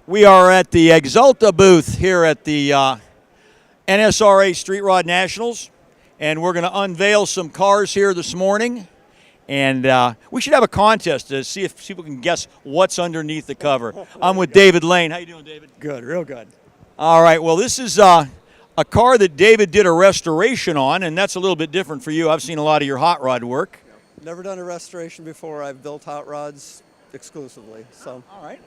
We are at the Axalta booth here at the NSRA Street Rod Nationals, and we're going to unveil some cars here this morning. And we should have a contest to see if people can guess what's underneath the cover. I'm with David Lane. How you doing, David? Good, real good. All right. Well, this is a car that David did a restoration on, and that's a little bit different for you. I've seen a lot of your hot rod work. Never done a restoration before. I've built hot rods exclusively. So.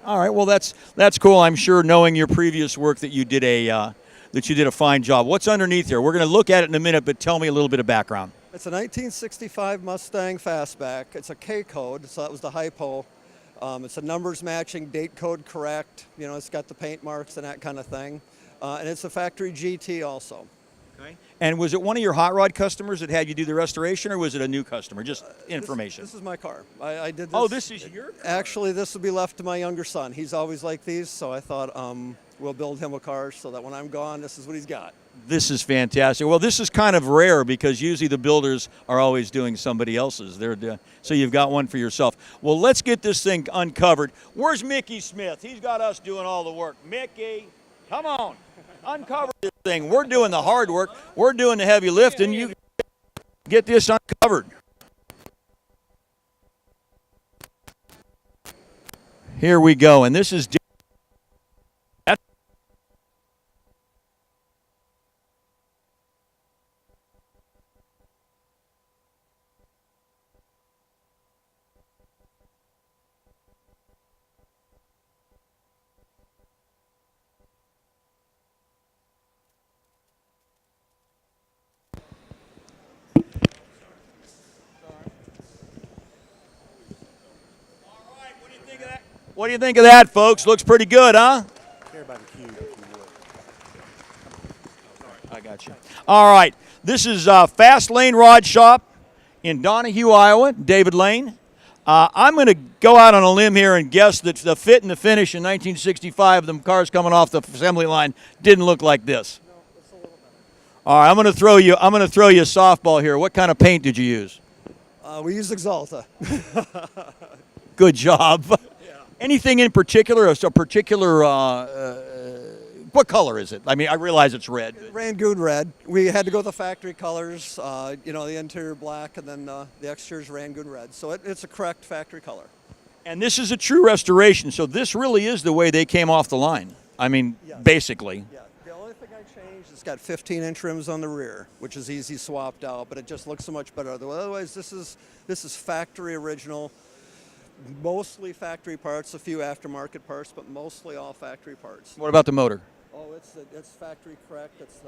All right. Well, that's cool. I'm sure, knowing your previous work, that you did a fine job. What's underneath here? We're going to look at it in a minute, but tell me a little bit of background. It's a 1965 Mustang Fastback. It's a K code, so that was the hypo. It's a numbers matching, date code correct. You know, it's got the paint marks and that kind of thing. And it's a factory GT also. Okay. And was it one of your hot rod customers that had you do the restoration, or was it a new customer? Just information. This is my car. I did this. Oh, this is your car? Actually, this will be left to my younger son. He's always liked these, so I thought we'll build him a car so that when I'm gone, this is what he's got. This is fantastic. Well, this is kind of rare because usually the builders are always doing somebody else's. So you've got one for yourself. Well, let's get this thing uncovered. Where's Mickey Smith? He's got us doing all the work. Mickey, come on. Uncover this thing. We're doing the hard work. We're doing the heavy lifting. You get this uncovered. Here we go. And this is What do you think of that, folks? Looks pretty good, huh? I got you. All right. This is Fast Lane Rod Shop in Donahue, Iowa. David Lane. I'm going to go out on a limb here and guess that the fit and the finish in 1965, the cars coming off the assembly line, didn't look like this. No, it's a little better. All right. I'm going to throw you a softball here. What kind of paint did you use? We used Axalta. Good job. Anything in particular? A particular, what color is it? I mean, I realize it's red. Rangoon red. We had to go with the factory colors, you know, the interior black and then the exterior's Rangoon red. So it's a correct factory color. And this is a true restoration, so this really is the way they came off the line. I mean, yes. Basically. Yeah. The only thing I changed, it's got 15-inch rims on the rear, which is easy swapped out, but it just looks so much better. Otherwise, this is factory original. Mostly factory parts, a few aftermarket parts, but mostly all factory parts. What about the motor? Oh, it's factory correct. It's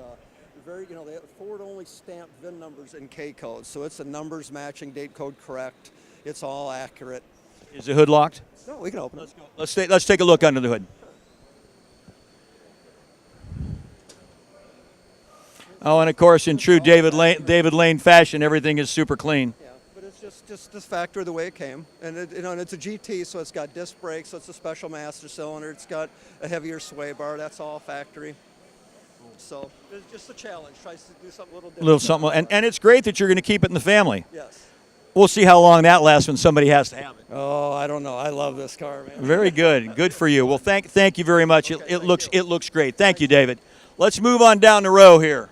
very, you know, Ford only stamped VIN numbers in K code, so it's a numbers matching, date code correct. It's all accurate. Is the hood locked? No, we can open it. Let's go. Let's take a look under the hood. Oh, and of course, in true David Lane fashion, everything is super clean. Yeah. Just this factory the way it came, and it's a GT, so it's got disc brakes, so it's a special master cylinder. It's got a heavier sway bar. That's all factory. So it's just a challenge. Tries to do something a little different. And it's great that you're going to keep it in the family. Yes. We'll see how long that lasts when somebody has to have it. Oh, I don't know. I love this car, man. Very good. Good for you. Well, thank you very much. Okay, it looks great. Thank you, David. Let's move on down the row here.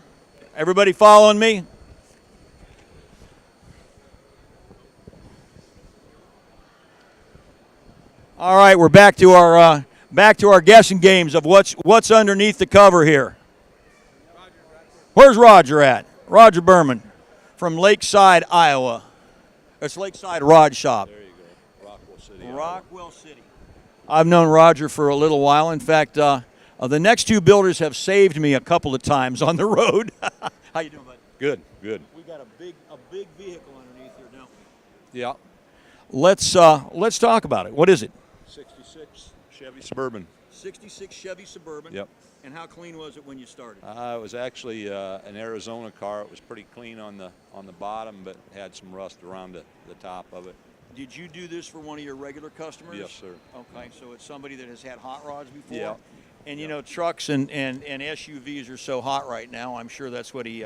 Everybody following me? All right, we're back to our guessing games of what's underneath the cover here. Where's Roger at? Roger Berman from Lakeside, Iowa. It's Lakeside Rod Shop. There you go, Rockwell City. Rockwell City. I've known Roger for a little while. In fact, the next two builders have saved me a couple of times on the road. How you doing, bud? Good, good. We got a big vehicle underneath here now. Yeah. Let's talk about it. What is it? 66 Chevy Suburban. 66 Chevy Suburban. Yep. And how clean was it when you started? It was actually an Arizona car. It was pretty clean on the bottom, but had some rust around the top of it. Did you do this for one of your regular customers? Yes, sir. Okay, so it's somebody that has had hot rods before? Yeah. And you know, trucks and SUVs are so hot right now. I'm sure that's what he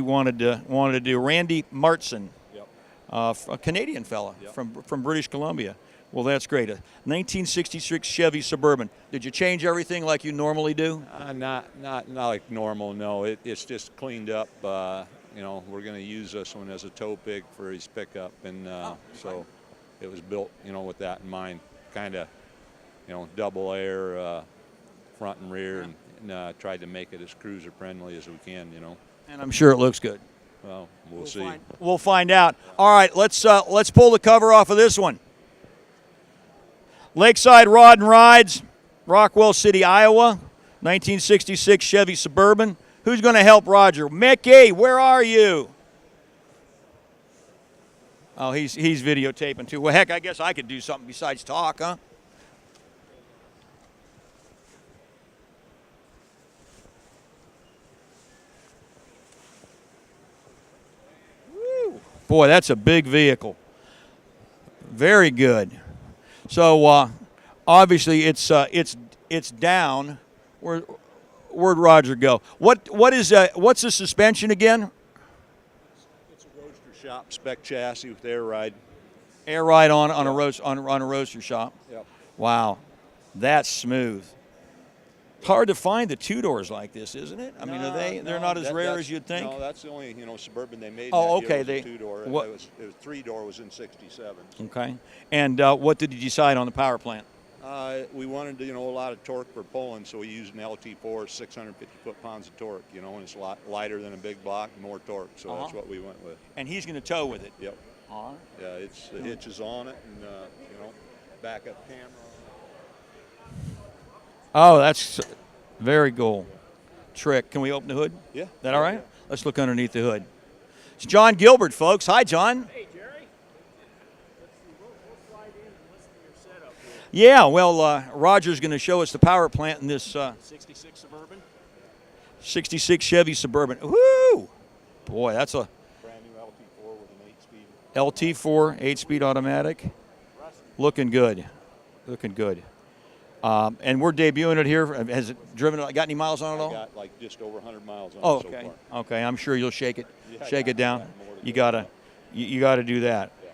wanted to do. Randy Martson, Yep. A Canadian fella, Yep. from British Columbia. Well, that's great. A 1966 Chevy Suburban. Did you change everything like you normally do? Not like normal. No, it's just cleaned up. You know, we're going to use this one as a tow pig for his pickup, and so it was built, you know, with that in mind. Kind of, you know, double air front and rear, and tried to make it as cruiser friendly as we can. You know. And I'm sure it looks good. Well, we'll see. We'll find out. All right, let's pull the cover off of this one. Lakeside Rod and Rides, Rockwell City, Iowa, 1966 Chevy Suburban. Who's going to help Roger? Mickey, where are you? Oh, he's videotaping too. Well, heck, I guess I could do something besides talk, huh? Woo. Boy, that's a big vehicle. Very good. So obviously it's down. Where'd Roger go? What's the suspension again? It's a roadster shop spec chassis with air ride. Air ride on a roadster shop. Yep. Wow, that's smooth. Hard to find the two doors like this, isn't it? I mean, they're not as rare as you'd think. No, that's the only Suburban they made. Oh, that okay. It was a two-door. It was three-door was in '67. Okay. And what did you decide on the power plant? We wanted a lot of torque for pulling, so we used an LT4, 650 foot-pounds of torque. You know, and it's a lot lighter than a big block, more torque. So that's what we went with. And he's going to tow with it. Yep. All right. Yeah, the hitch is on it, and backup camera. Oh, that's very cool. Trick. Can we open the hood? Yeah. That all right? Yeah. Let's look underneath the hood. It's John Gilbert, folks. Hi, John. Hey, Jerry. Let's see. We'll slide in and listen to your setup here. Yeah, well, Roger's going to show us the power plant in this 66 Suburban. 66 Chevy Suburban. Woo! Boy, that's a Brand new LT4 with an 8-speed. LT4 8-speed automatic. Looking good. Looking good. And we're debuting it here. Has it driven? Got any miles on it all? Got like just over 100 miles on Oh, it okay. so far. Okay, I'm sure you'll shake it, Yeah, shake it down. you got more to You go. gotta do that. Yeah.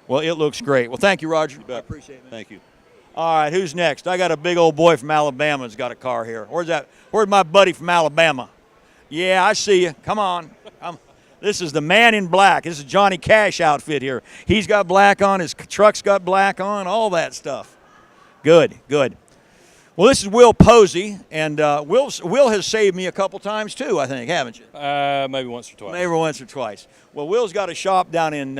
Well, it looks great. Well, thank you, Roger. I appreciate it. Thank you. All right, who's next? I got a big old boy from Alabama that's got a car here. Where's my buddy from Alabama? Yeah, I see you. Come on. This is the man in black. This is Johnny Cash outfit here. He's got black on. His truck's got black on. All that stuff. Good, good. Well, this is Will Posey, and Will has saved me a couple times too, I think, haven't you? Maybe once or twice. Maybe once or twice. Well, Will's got a shop down in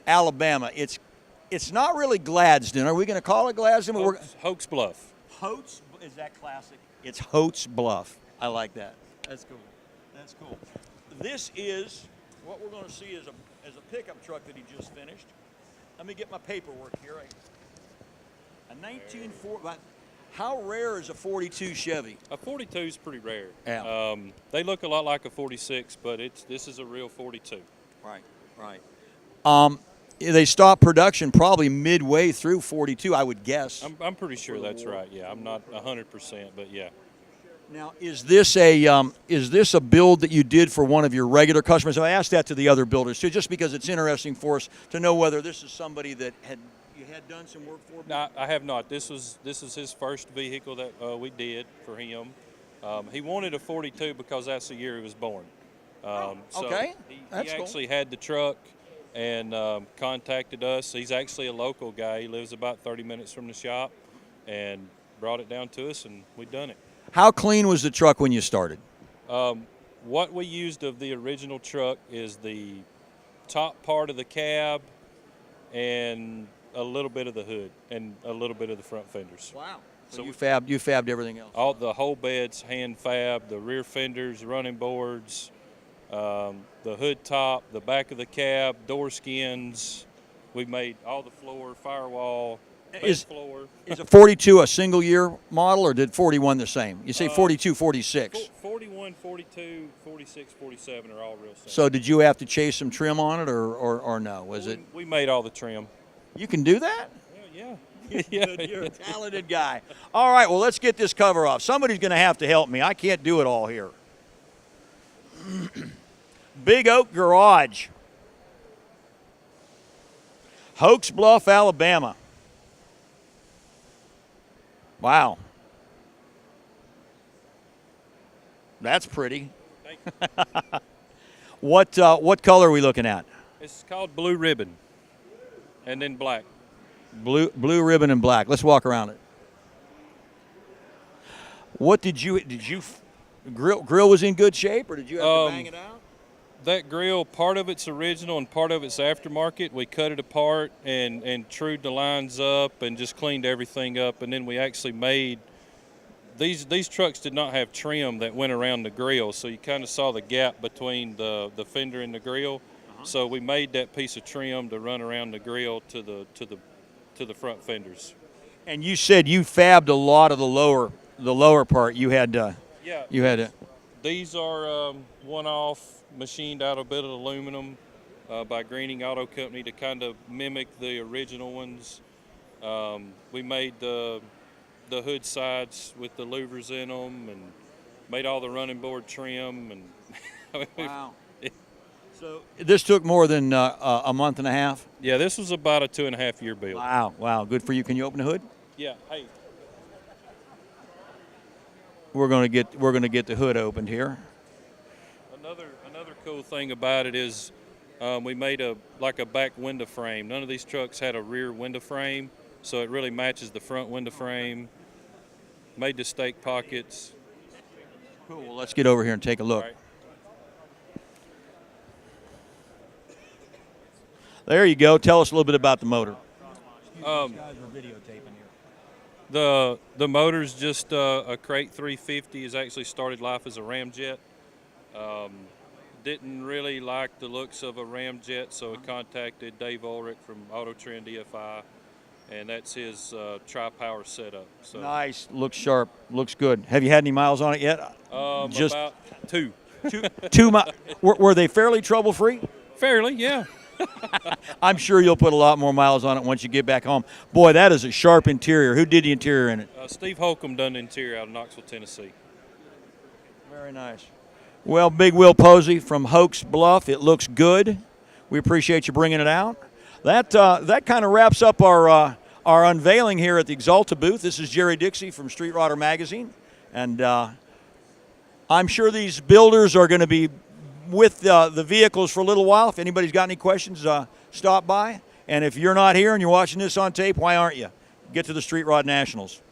Alabama. It's not really Gladstone. Are we going to call it Gladstone? Hoax Bluff. Hoax, is that classic? It's Hoax Bluff. I like that. That's cool. That's cool. This is what we're going to see is a pickup truck that he just finished. Let me get my paperwork here. A 1940. How rare is a 42 Chevy? A 42 is pretty rare. Yeah. They look a lot like a 46, but this is a real 42. Right, right. They stopped production probably midway through 42, I would guess. I'm pretty sure that's right. Yeah, I'm not 100%, but yeah. Now, is this a build that you did for one of your regular customers? I asked that to the other builders too, just because it's interesting for us to know whether this is somebody that you had done some work for. No, I have not. This is his first vehicle that we did for him. He wanted a 42 because that's the year he was born. Okay, so he that's actually had the truck and contacted us. He's actually a local guy. He lives about 30 minutes from the shop, and brought it down to us, and we've done it. How clean was the truck when you started? What we used of the original truck is the top part of the cab and a little bit of the hood and a little bit of the front fenders. Wow. So you fabbed everything else? All the whole bed's hand fab, the rear fenders, running boards, the hood top, the back of the cab, door skins. We made all the floor, firewall, floor. Is a 42 a single year model, or did 41 the same? You say 42, 46. 41, 42, 46, 47 are all real same. So did you have to chase some trim on it, or no? We made all the trim. You can do that? Yeah. You're a talented guy. All right, well, let's get this cover off. Somebody's going to have to help me. I can't do it all here. Big Oak Garage. Hoax Bluff, Alabama. Wow. That's pretty. Thank you. What color are we looking at? It's called blue ribbon, and then black. Blue ribbon and black. Let's walk around it. What did you grill was in good shape, or did you have to bang it out? That grill, part of it's original and part of it's aftermarket. We cut it apart and trued the lines up and just cleaned everything up, and then we actually made these trucks did not have trim that went around the grill, so you kind of saw the gap between the fender and the grill. So we made that piece of trim to run around the grill to the front fenders. And you said you fabbed a lot of the lower part. You had Yeah. you had to. These are one-off, machined out a bit of aluminum by Greening Auto Company to kind of mimic the original ones. We made the hood sides with the louvers in them, and made all the running board trim. And Wow. So this took more than a month and a half. Yeah, this was about a 2.5 year build. Wow, good for you. Can you open the hood? Yeah. Hey. We're gonna get the hood opened here. Another cool thing about it is we made a back window frame. None of these trucks had a rear window frame, so it really matches the front window frame. Made the stake pockets. Cool. Well, let's get over here and take a look. All right. There you go. Tell us a little bit about the motor. Um, Guys are videotaping here. The motor's just a Crate 350. Has actually started life as a ramjet. Didn't really like the looks of a ramjet, so I contacted Dave Ulrich from Auto Trend EFI, and that's his tri-power setup. So Nice. Looks sharp. Looks good. Have you had any miles on it yet? Just about two. two miles. Were they fairly trouble-free? Fairly, yeah. I'm sure you'll put a lot more miles on it once you get back home. Boy, that is a sharp interior. Who did the interior in it? Steve Holcomb done the interior out of Knoxville, Tennessee. Very nice. Well, Big Will Posey from Hoax Bluff. It looks good. We appreciate you bringing it out. That kind of wraps up our unveiling here at the Axalta booth. This is Jerry Dixie from Street Rodder Magazine, and I'm sure these builders are going to be with the vehicles for a little while. If anybody's got any questions, stop by. And if you're not here and you're watching this on tape, why aren't you? Get to the Street Rod Nationals.